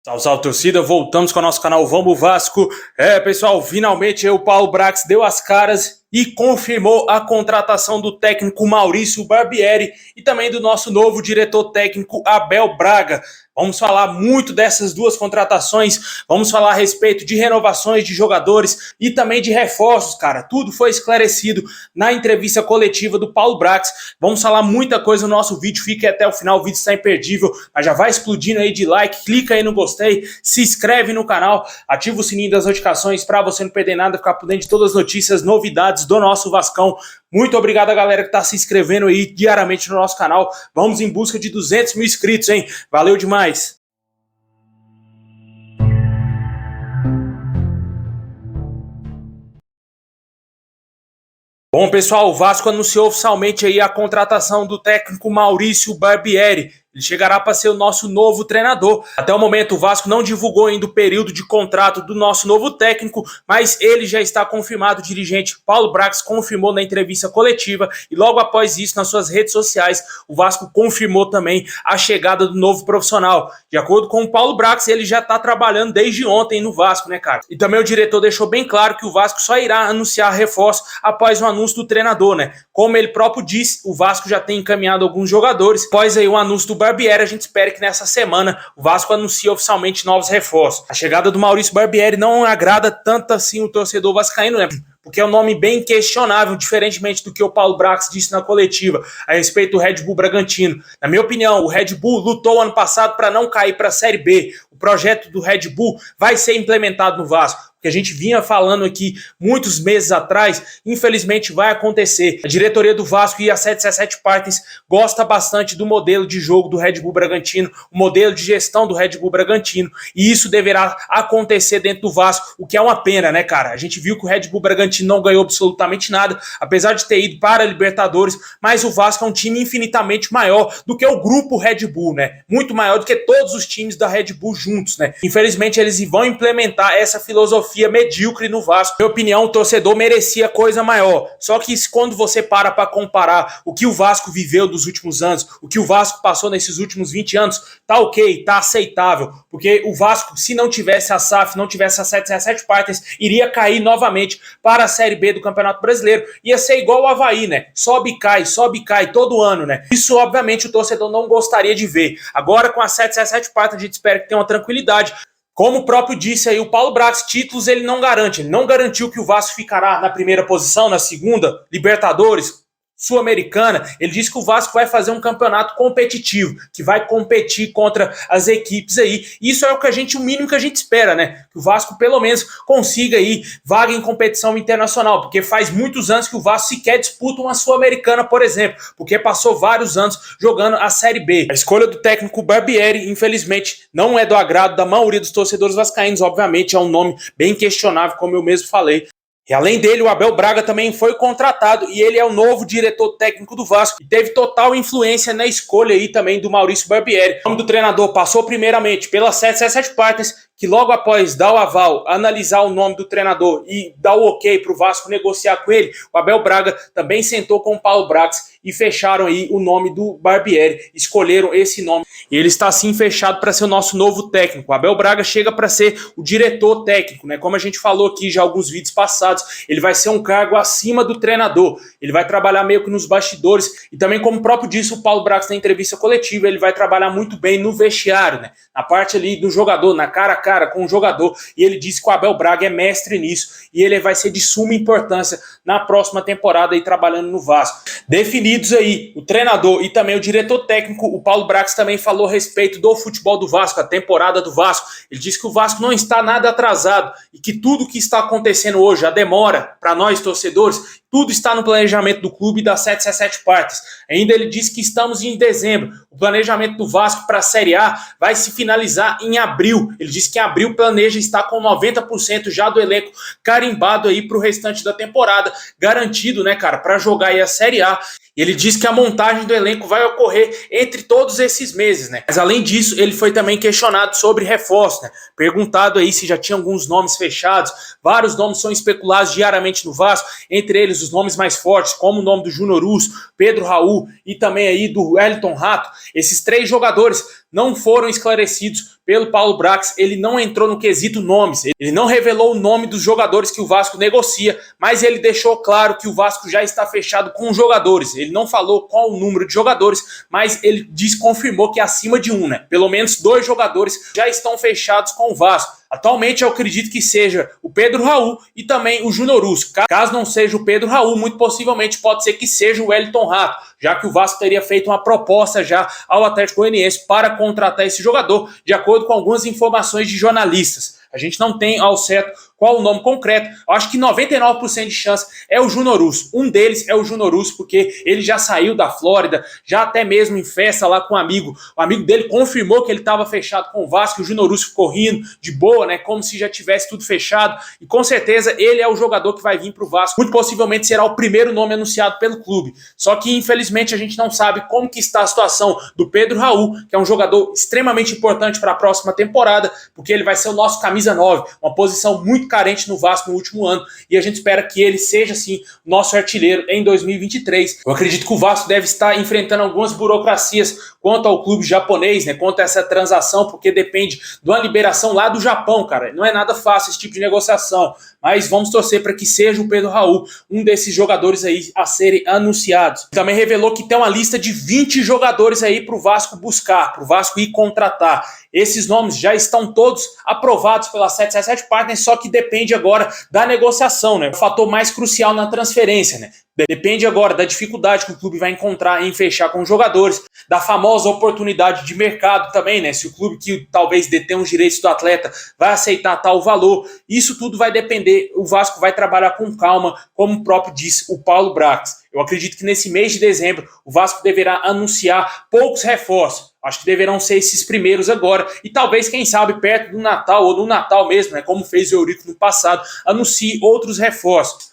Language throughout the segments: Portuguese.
Salve, salve, torcida, voltamos com o nosso canal Vamos Vasco. Pessoal, finalmente o Paulo Brax deu as caras e confirmou a contratação do técnico Maurício Barbieri e também do nosso novo diretor técnico Abel Braga. Vamos falar muito dessas duas contratações, vamos falar a respeito de renovações de jogadores e também de reforços, cara. Tudo foi esclarecido na entrevista coletiva do Paulo Brax. Vamos falar muita coisa no nosso vídeo, fique até o final, o vídeo está imperdível, mas já vai explodindo aí de like, clica aí no gostei, se inscreve no canal, ativa o sininho das notificações para você não perder nada, ficar por dentro de todas as notícias, novidades do nosso Vascão. Muito obrigado a galera que está se inscrevendo aí diariamente no nosso canal. Vamos em busca de 200 mil inscritos, hein? Valeu demais! Bom, pessoal, o Vasco anunciou oficialmente aí a contratação do técnico Maurício Barbieri. Ele chegará para ser o nosso novo treinador. Até o momento, o Vasco não divulgou ainda o período de contrato do nosso novo técnico, mas ele já está confirmado. O dirigente Paulo Brax confirmou na entrevista coletiva e logo após isso, nas suas redes sociais, o Vasco confirmou também a chegada do novo profissional. De acordo com o Paulo Brax, ele já está trabalhando desde ontem no Vasco, né, cara? E também o diretor deixou bem claro que o Vasco só irá anunciar reforço após o anúncio do treinador, né? Como ele próprio disse, o Vasco já tem encaminhado alguns jogadores. Após aí o anúncio do Barbieri, a gente espera que nessa semana o Vasco anuncie oficialmente novos reforços. A chegada do Maurício Barbieri não agrada tanto assim o torcedor vascaíno, né? Porque é um nome bem questionável, diferentemente do que o Paulo Brax disse na coletiva a respeito do Red Bull Bragantino. Na minha opinião, o Red Bull lutou ano passado para não cair para a Série B. O projeto do Red Bull vai ser implementado no Vasco. O que a gente vinha falando aqui muitos meses atrás, infelizmente vai acontecer. A diretoria do Vasco e a 777 Partners gosta bastante do modelo de jogo do Red Bull Bragantino, o modelo de gestão do Red Bull Bragantino, e isso deverá acontecer dentro do Vasco, o que é uma pena, né, cara? A gente viu que o Red Bull Bragantino não ganhou absolutamente nada, apesar de ter ido para a Libertadores, mas o Vasco é um time infinitamente maior do que o grupo Red Bull, né? Muito maior do que todos os times da Red Bull juntos, né? Infelizmente eles vão implementar essa filosofia medíocre no Vasco. Na minha opinião, o torcedor merecia coisa maior. Só que quando você para comparar o que o Vasco viveu dos últimos anos, o que o Vasco passou nesses últimos 20 anos, tá ok, tá aceitável. Porque o Vasco, se não tivesse a SAF, não tivesse a 777 Partners, iria cair novamente para a Série B do Campeonato Brasileiro. Ia ser igual o Avaí, né? Sobe e cai todo ano, né? Isso, obviamente, o torcedor não gostaria de ver. Agora, com a 777 Partners, a gente espera que tenha uma tranquilidade. Como o próprio disse aí o Paulo Brax, títulos ele não garante. Ele não garantiu que o Vasco ficará na primeira posição, na segunda, Libertadores, Sul-Americana. Ele disse que o Vasco vai fazer um campeonato competitivo, que vai competir contra as equipes aí. Isso é o mínimo que a gente espera, né? Que o Vasco pelo menos consiga aí vaga em competição internacional, porque faz muitos anos que o Vasco sequer disputa uma Sul-Americana, por exemplo, porque passou vários anos jogando a Série B. A escolha do técnico Barbieri, infelizmente, não é do agrado da maioria dos torcedores vascaínos, obviamente é um nome bem questionável, como eu mesmo falei. E além dele, o Abel Braga também foi contratado e ele é o novo diretor técnico do Vasco e teve total influência na escolha aí também do Maurício Barbieri. O nome do treinador passou primeiramente pela 777 Partners, que logo após dar o aval, analisar o nome do treinador e dar o ok para o Vasco negociar com ele, o Abel Braga também sentou com o Paulo Brax e fecharam aí o nome do Barbieri, escolheram esse nome. E ele está assim fechado para ser o nosso novo técnico. O Abel Braga chega para ser o diretor técnico, né? Como a gente falou aqui já alguns vídeos passados, ele vai ser um cargo acima do treinador. Ele vai trabalhar meio que nos bastidores e também, como o próprio disse o Paulo Brax na entrevista coletiva, ele vai trabalhar muito bem no vestiário, né? Na parte ali do jogador, na cara a cara com o jogador, e ele disse que o Abel Braga é mestre nisso e ele vai ser de suma importância na próxima temporada aí trabalhando no Vasco. Definidos aí o treinador e também o diretor técnico, o Paulo Brax também falou a respeito do futebol do Vasco, a temporada do Vasco. Ele disse que o Vasco não está nada atrasado e que tudo que está acontecendo hoje, a demora para nós torcedores, tudo está no planejamento do clube e da 777 Partners. Ainda ele disse que estamos em dezembro. O planejamento do Vasco para a Série A vai se finalizar em abril. Ele disse que em abril planeja estar com 90% já do elenco carimbado aí para o restante da temporada, garantido, né, cara, para jogar aí a Série A. Ele disse que a montagem do elenco vai ocorrer entre todos esses meses, né? Mas além disso, ele foi também questionado sobre reforço, né? Perguntado aí se já tinha alguns nomes fechados. Vários nomes são especulados diariamente no Vasco, entre eles artilheiros, os nomes mais fortes, como o nome do Júnior Urso, Pedro Raul e também aí do Wellington Rato, esses 3 jogadores não foram esclarecidos pelo Paulo Brax. Ele não entrou no quesito nomes, ele não revelou o nome dos jogadores que o Vasco negocia, mas ele deixou claro que o Vasco já está fechado com os jogadores. Ele não falou qual o número de jogadores, mas ele confirmou que é acima de 1, né? Pelo menos 2 jogadores já estão fechados com o Vasco. Atualmente eu acredito que seja o Pedro Raul e também o Júnior Urso. Caso não seja o Pedro Raul, muito possivelmente pode ser que seja o Wellington Rato, já que o Vasco teria feito uma proposta já ao Atlético Goianiense para contratar esse jogador, de acordo com algumas informações de jornalistas. A gente não tem ao certo qual o nome concreto. Eu acho que 99% de chance é o Júnior Urso. Um deles é o Júnior Urso, porque ele já saiu da Flórida, já até mesmo em festa lá com um amigo. O amigo dele confirmou que ele estava fechado com o Vasco, e o Júnior Urso ficou rindo de boa, né? Como se já tivesse tudo fechado. E com certeza ele é o jogador que vai vir para o Vasco. Muito possivelmente será o primeiro nome anunciado pelo clube. Só que infelizmente a gente não sabe como que está a situação do Pedro Raul, que é um jogador extremamente importante para a próxima temporada, porque ele vai ser o nosso camisa 9, uma posição muito carente no Vasco no último ano, e a gente espera que ele seja, sim, nosso artilheiro em 2023. Eu acredito que o Vasco deve estar enfrentando algumas burocracias quanto ao clube japonês, né, quanto a essa transação, porque depende de uma liberação lá do Japão, cara. Não é nada fácil esse tipo de negociação, mas vamos torcer para que seja o Pedro Raul um desses jogadores aí a serem anunciados. Também revelou que tem uma lista de 20 jogadores aí para o Vasco buscar, para o Vasco ir contratar. Esses nomes já estão todos aprovados pela 777 Partners, só que depende agora da negociação, né? O fator mais crucial na transferência, né? Depende agora da dificuldade que o clube vai encontrar em fechar com os jogadores, da famosa oportunidade de mercado também, né? Se o clube que talvez detenha os direitos do atleta vai aceitar tal valor, isso tudo vai depender. O Vasco vai trabalhar com calma, como o próprio disse o Paulo Brax. Eu acredito que nesse mês de dezembro o Vasco deverá anunciar poucos reforços. Acho que deverão ser esses primeiros agora. E talvez, quem sabe, perto do Natal ou no Natal mesmo, né, como fez o Eurico no passado, anuncie outros reforços.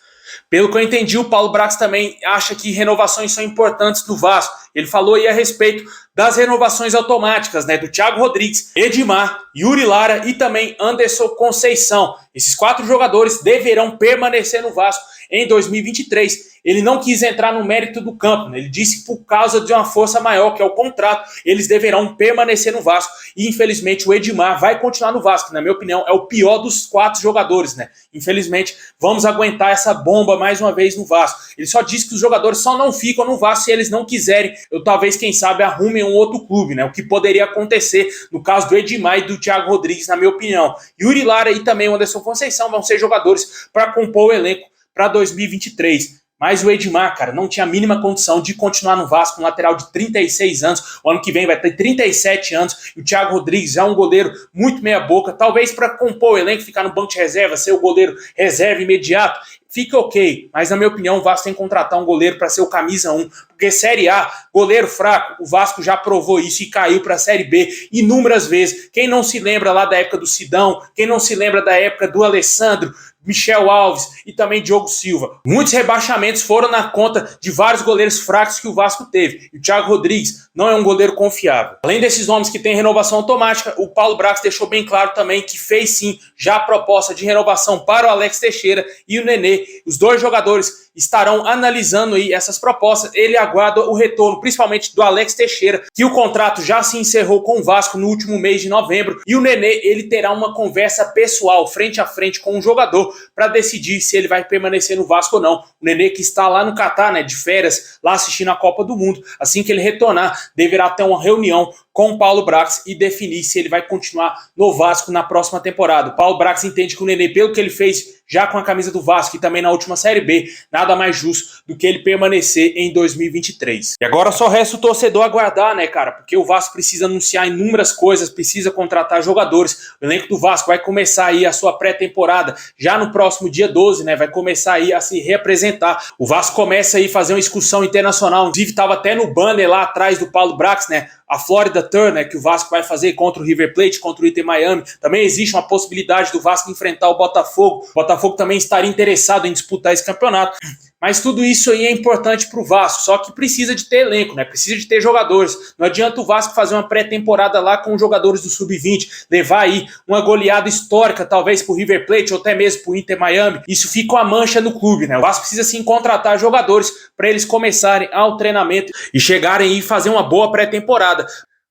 Pelo que eu entendi, o Paulo Brax também acha que renovações são importantes no Vasco. Ele falou aí a respeito das renovações automáticas, né, do Thiago Rodrigues, Edmar, Yuri Lara e também Anderson Conceição. Esses 4 jogadores deverão permanecer no Vasco em 2023. Ele não quis entrar no mérito do campo, né? Ele disse que por causa de uma força maior, que é o contrato, eles deverão permanecer no Vasco. E infelizmente o Edmar vai continuar no Vasco, na minha opinião é o pior dos 4 jogadores, né? Infelizmente vamos aguentar essa bomba mais uma vez no Vasco. Ele só disse que os jogadores só não ficam no Vasco se eles não quiserem. Eu talvez, quem sabe, arrumem um outro clube, né? O que poderia acontecer no caso do Edmar e do Thiago Rodrigues, na minha opinião. Yuri Lara e também o Anderson Conceição vão ser jogadores para compor o elenco para 2023. Mas o Edmar, cara, não tinha a mínima condição de continuar no Vasco, um lateral de 36 anos, o ano que vem vai ter 37 anos, e o Thiago Rodrigues já é um goleiro muito meia boca, talvez para compor o elenco, ficar no banco de reserva, ser o goleiro reserva imediato, fica ok, mas na minha opinião o Vasco tem que contratar um goleiro para ser o camisa 1, porque Série A, goleiro fraco, o Vasco já provou isso e caiu para a Série B inúmeras vezes. Quem não se lembra lá da época do Sidão, quem não se lembra da época do Alessandro, Michel Alves e também Diogo Silva. Muitos rebaixamentos foram na conta de vários goleiros fracos que o Vasco teve. E o Thiago Rodrigues não é um goleiro confiável. Além desses nomes que têm renovação automática, o Paulo Brax deixou bem claro também que fez sim já a proposta de renovação para o Alex Teixeira e o Nenê. Os 2 jogadores estarão analisando aí essas propostas. Ele aguarda o retorno, principalmente do Alex Teixeira, que o contrato já se encerrou com o Vasco no último mês de novembro. E o Nenê, ele terá uma conversa pessoal, frente a frente com o jogador, para decidir se ele vai permanecer no Vasco ou não. O Nenê, que está lá no Catar, né, de férias, lá assistindo a Copa do Mundo, assim que ele retornar, deverá ter uma reunião com o Paulo Brax e definir se ele vai continuar no Vasco na próxima temporada. O Paulo Brax entende que o Nenê, pelo que ele fez já com a camisa do Vasco e também na última Série B, nada mais justo do que ele permanecer em 2023. E agora só resta o torcedor aguardar, né, cara? Porque o Vasco precisa anunciar inúmeras coisas, precisa contratar jogadores. O elenco do Vasco vai começar aí a sua pré-temporada já no próximo dia 12, né? Vai começar aí a se reapresentar. O Vasco começa aí a fazer uma excursão internacional. Inclusive, estava até no banner lá atrás do Paulo Brax, né? A Florida Tour, né, que o Vasco vai fazer contra o River Plate, contra o Inter Miami. Também existe uma possibilidade do Vasco enfrentar o Botafogo. O Botafogo também estaria interessado em disputar esse campeonato. Mas tudo isso aí é importante para o Vasco, só que precisa de ter elenco, né? Precisa de ter jogadores. Não adianta o Vasco fazer uma pré-temporada lá com jogadores do Sub-20, levar aí uma goleada histórica, talvez pro River Plate ou até mesmo pro Inter Miami. Isso fica uma mancha no clube, né? O Vasco precisa sim contratar jogadores para eles começarem ao treinamento e chegarem e fazer uma boa pré-temporada.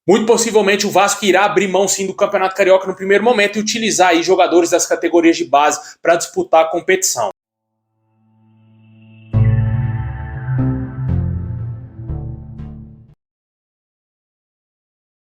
Muito possivelmente o Vasco irá abrir mão sim do Campeonato Carioca no primeiro momento e utilizar aí jogadores das categorias de base para disputar a competição.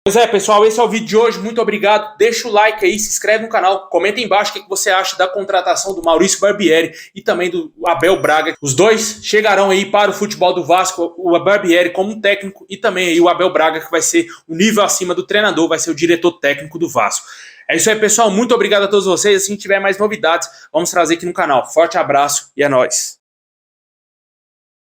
Pois é, pessoal, esse é o vídeo de hoje. Muito obrigado. Deixa o like aí, se inscreve no canal, comenta aí embaixo o que você acha da contratação do Maurício Barbieri e também do Abel Braga. Os dois chegarão aí para o futebol do Vasco, o Barbieri como um técnico e também aí o Abel Braga, que vai ser o nível acima do treinador, vai ser o diretor técnico do Vasco. É isso aí, pessoal. Muito obrigado a todos vocês. Se tiver mais novidades, vamos trazer aqui no canal. Forte abraço e é nóis.